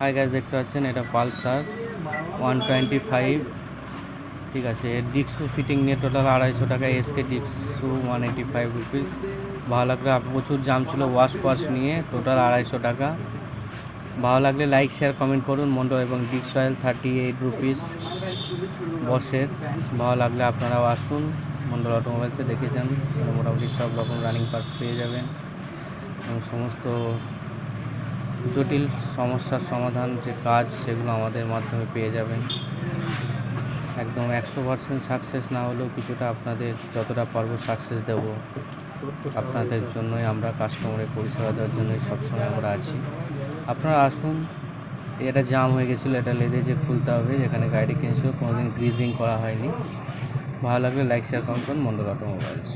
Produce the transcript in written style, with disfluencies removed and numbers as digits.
Hi guys, দেখতে পাচ্ছেন এটা পালসার 125। ঠিক আছে, এর ডিক্সু ফিটিং নিয়ে টোটাল 250 টাকা। এসকে ডিক্সু 185 রুপিস। ভালো লাগলে প্রচুর জাম ছিল ওয়াশ নিয়ে, টোটাল 250 টাকা। ভালো লাগলে লাইক শেয়ার কমেন্ট করুন। মন্ডল এবং ডিক্স অয়েল 38 রুপিস বসের। ভালো লাগলে আপনারাও আসুন মন্ডল অটোমোবাইলসে, দেখে যান। মোটামুটি সব রকম রানিং পার্টস পেয়ে যাবেন এবং সমস্ত জটিল সমস্যার সমাধান যে কাজ সেগুলো আমাদের মাধ্যমে পেয়ে যাবেন। একদম 100% সাকসেস না হলেও কিছুটা আপনাদের যতটা পারবো সাকসেস দেব। আপনাদের জন্যই আমরা কাস্টমারের পরিষেবা দেওয়ার জন্যই সবসময় আমরা আছি। আপনারা আসুন। এটা জাম হয়ে গেছিলো, এটা লেদে যে খুলতে হবে, যেখানে গাড়ি কিনেছিল কোনোদিন গ্রিজিং করা হয়নি। ভালো লাগলে লাইক শেয়ার কমেন্ট করুন। মন্ডল অটোমোবাইলস।